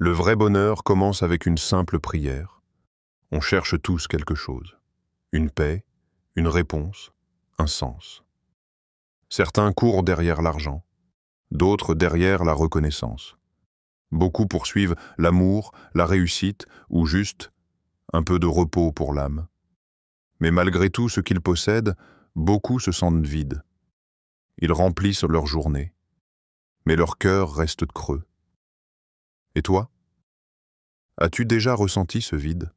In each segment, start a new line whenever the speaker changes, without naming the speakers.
Le vrai bonheur commence avec une simple prière. On cherche tous quelque chose. Une paix, une réponse, un sens. Certains courent derrière l'argent, d'autres derrière la reconnaissance. Beaucoup poursuivent l'amour, la réussite ou juste un peu de repos pour l'âme. Mais malgré tout ce qu'ils possèdent, beaucoup se sentent vides. Ils remplissent leur journée, mais leur cœur reste creux. Et toi? As-tu déjà ressenti ce vide?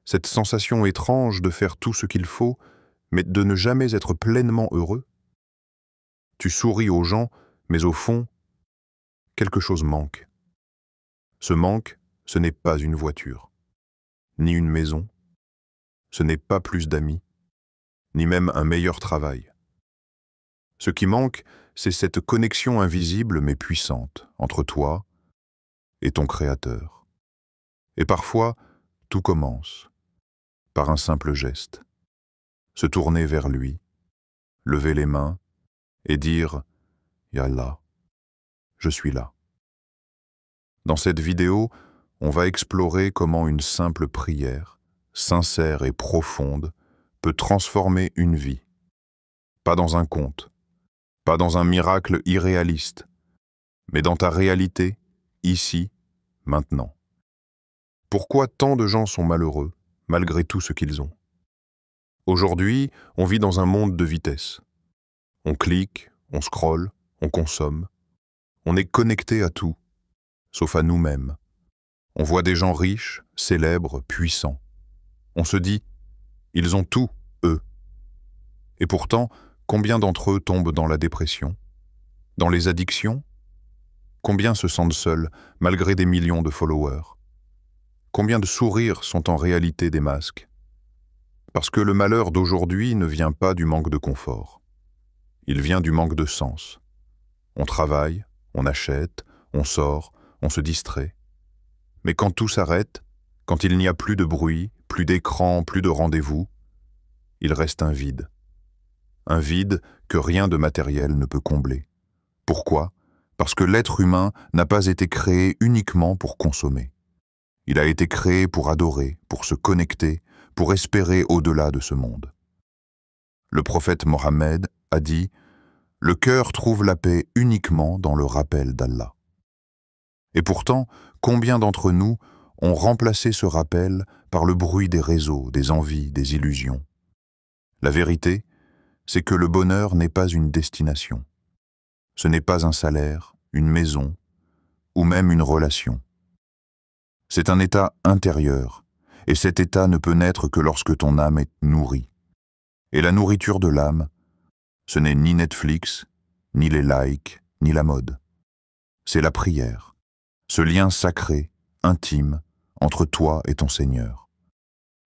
Cette sensation étrange de faire tout ce qu'il faut, mais de ne jamais être pleinement heureux? Tu souris aux gens, mais au fond, quelque chose manque. Ce manque, ce n'est pas une voiture, ni une maison, ce n'est pas plus d'amis, ni même un meilleur travail. Ce qui manque, c'est cette connexion invisible mais puissante entre toi et ton Créateur. Et parfois, tout commence par un simple geste. Se tourner vers lui, lever les mains et dire « Ya Allah, je suis là ». Dans cette vidéo, on va explorer comment une simple prière, sincère et profonde, peut transformer une vie. Pas dans un conte, pas dans un miracle irréaliste, mais dans ta réalité, ici, maintenant. Pourquoi tant de gens sont malheureux, malgré tout ce qu'ils ont? Aujourd'hui, on vit dans un monde de vitesse. On clique, on scrolle, on consomme. On est connecté à tout, sauf à nous-mêmes. On voit des gens riches, célèbres, puissants. On se dit, ils ont tout, eux. Et pourtant, combien d'entre eux tombent dans la dépression, dans les addictions? Combien se sentent seuls, malgré des millions de followers? Combien de sourires sont en réalité des masques? Parce que le malheur d'aujourd'hui ne vient pas du manque de confort. Il vient du manque de sens. On travaille, on achète, on sort, on se distrait. Mais quand tout s'arrête, quand il n'y a plus de bruit, plus d'écran, plus de rendez-vous, il reste un vide. Un vide que rien de matériel ne peut combler. Pourquoi? Parce que l'être humain n'a pas été créé uniquement pour consommer. Il a été créé pour adorer, pour se connecter, pour espérer au-delà de ce monde. Le prophète Mohammed a dit « Le cœur trouve la paix uniquement dans le rappel d'Allah ». Et pourtant, combien d'entre nous ont remplacé ce rappel par le bruit des réseaux, des envies, des illusions? La vérité, c'est que le bonheur n'est pas une destination. Ce n'est pas un salaire, une maison ou même une relation. C'est un état intérieur, et cet état ne peut naître que lorsque ton âme est nourrie. Et la nourriture de l'âme, ce n'est ni Netflix, ni les likes, ni la mode. C'est la prière, ce lien sacré, intime, entre toi et ton Seigneur.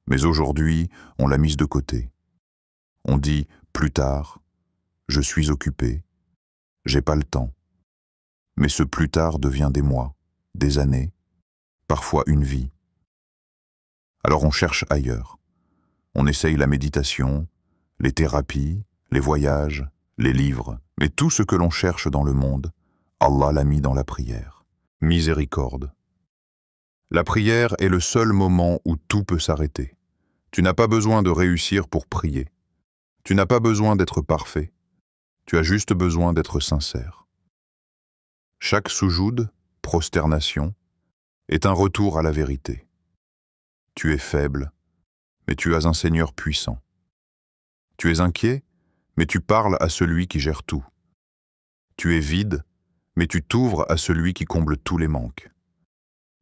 Mais aujourd'hui, on l'a mise de côté. On dit « plus tard »,« je suis occupé »,« j'ai pas le temps ». Mais ce plus tard devient des mois, des années, parfois une vie. Alors on cherche ailleurs. On essaye la méditation, les thérapies, les voyages, les livres. Mais tout ce que l'on cherche dans le monde, Allah l'a mis dans la prière. Miséricorde. La prière est le seul moment où tout peut s'arrêter. Tu n'as pas besoin de réussir pour prier. Tu n'as pas besoin d'être parfait. Tu as juste besoin d'être sincère. Chaque soujoud, prosternation, est un retour à la vérité. Tu es faible, mais tu as un Seigneur puissant. Tu es inquiet, mais tu parles à celui qui gère tout. Tu es vide, mais tu t'ouvres à celui qui comble tous les manques.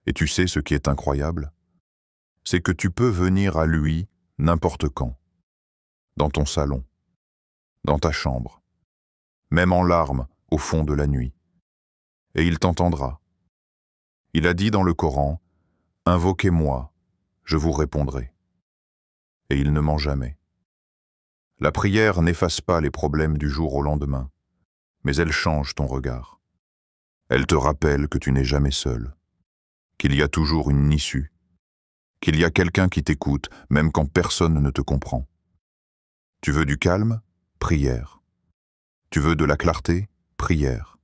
Et tu sais ce qui est incroyable? C'est que tu peux venir à lui n'importe quand, dans ton salon, dans ta chambre, même en larmes au fond de la nuit. Et il t'entendra. Il a dit dans le Coran, « Invoquez-moi, je vous répondrai. » Et il ne ment jamais. La prière n'efface pas les problèmes du jour au lendemain, mais elle change ton regard. Elle te rappelle que tu n'es jamais seul, qu'il y a toujours une issue, qu'il y a quelqu'un qui t'écoute, même quand personne ne te comprend. Tu veux du calme? Prière. Tu veux de la clarté? Prière.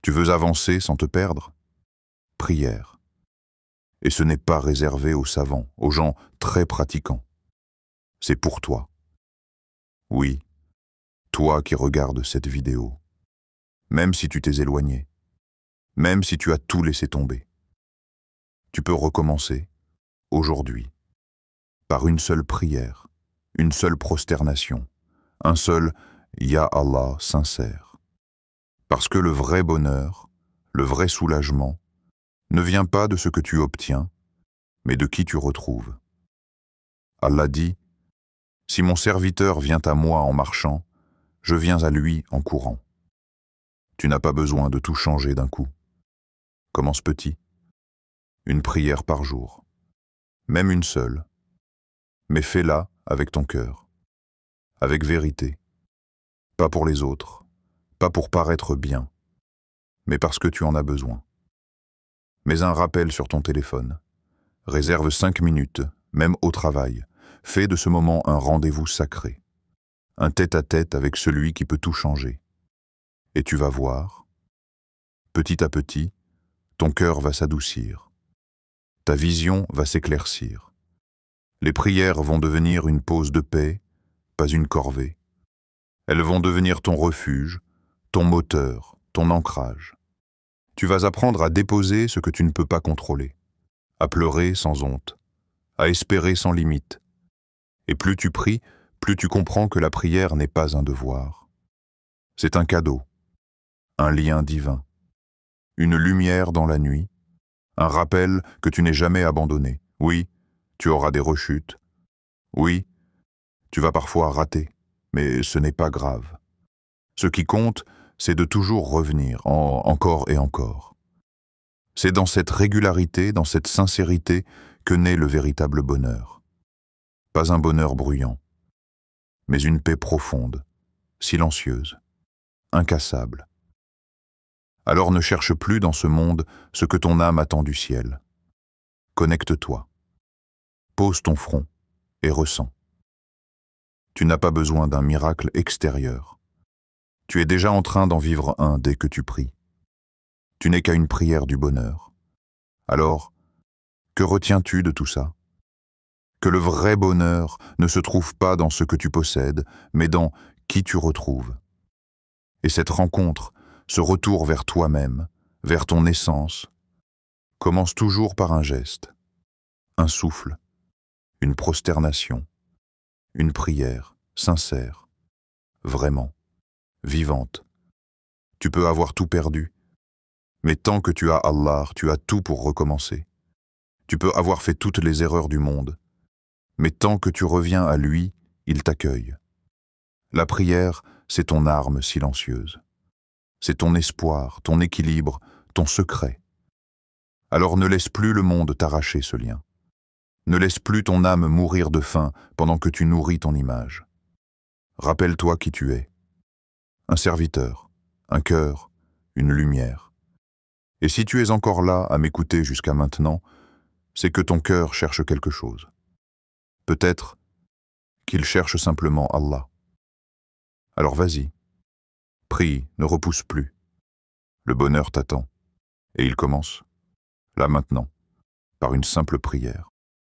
Tu veux avancer sans te perdre?
prière. Et ce n'est pas réservé aux savants, aux gens très pratiquants. C'est pour toi. Oui, toi qui regardes cette vidéo. Même si tu t'es éloigné, même si tu as tout laissé tomber, tu peux recommencer, aujourd'hui, par une seule prière, une seule prosternation, un seul « Ya Allah » sincère. Parce que le vrai bonheur, le vrai soulagement, ne vient pas de ce que tu obtiens, mais de qui tu retrouves. Allah dit « Si mon serviteur vient à moi en marchant, je viens à lui en courant. » Tu n'as pas besoin de tout changer d'un coup. Commence petit. Une prière par jour. Même une seule. Mais fais-la avec ton cœur. Avec vérité. Pas pour les autres, pas pour paraître bien, mais parce que tu en as besoin. Mets un rappel sur ton téléphone. Réserve 5 minutes, même au travail. Fais de ce moment un rendez-vous sacré. Un tête-à-tête avec celui qui peut tout changer. Et tu vas voir, petit à petit, ton cœur va s'adoucir. Ta vision va s'éclaircir. Les prières vont devenir une pause de paix, pas une corvée. Elles vont devenir ton refuge, ton moteur, ton ancrage. Tu vas apprendre à déposer ce que tu ne peux pas contrôler, à pleurer sans honte, à espérer sans limite. Et plus tu pries, plus tu comprends que la prière n'est pas un devoir. C'est un cadeau, un lien divin, une lumière dans la nuit, un rappel que tu n'es jamais abandonné. Oui, tu auras des rechutes. Oui, tu vas parfois rater, mais ce n'est pas grave. Ce qui compte, c'est de toujours revenir, encore et encore. C'est dans cette régularité, dans cette sincérité, que naît le véritable bonheur. Pas un bonheur bruyant, mais une paix profonde, silencieuse, incassable. Alors ne cherche plus dans ce monde ce que ton âme attend du ciel. Connecte-toi. Pose ton front et ressens. Tu n'as pas besoin d'un miracle extérieur. Tu es déjà en train d'en vivre un dès que tu pries. Tu n'es qu'à une prière du bonheur. Alors, que retiens-tu de tout ça? Que le vrai bonheur ne se trouve pas dans ce que tu possèdes, mais dans qui tu retrouves. Et cette rencontre, ce retour vers toi-même, vers ton essence, commence toujours par un geste, un souffle, une prosternation, une prière sincère, vraiment, vivante. Tu peux avoir tout perdu, mais tant que tu as Allah, tu as tout pour recommencer. Tu peux avoir fait toutes les erreurs du monde, mais tant que tu reviens à lui, il t'accueille. La prière, c'est ton arme silencieuse. C'est ton espoir, ton équilibre, ton secret. Alors ne laisse plus le monde t'arracher ce lien. Ne laisse plus ton âme mourir de faim pendant que tu nourris ton image. Rappelle-toi qui tu es. Un serviteur, un cœur, une lumière. Et si tu es encore là à m'écouter jusqu'à maintenant, c'est que ton cœur cherche quelque chose. Peut-être qu'il cherche simplement Allah. Alors vas-y, prie, ne repousse plus. Le bonheur t'attend. Et il commence, là maintenant, par une simple prière.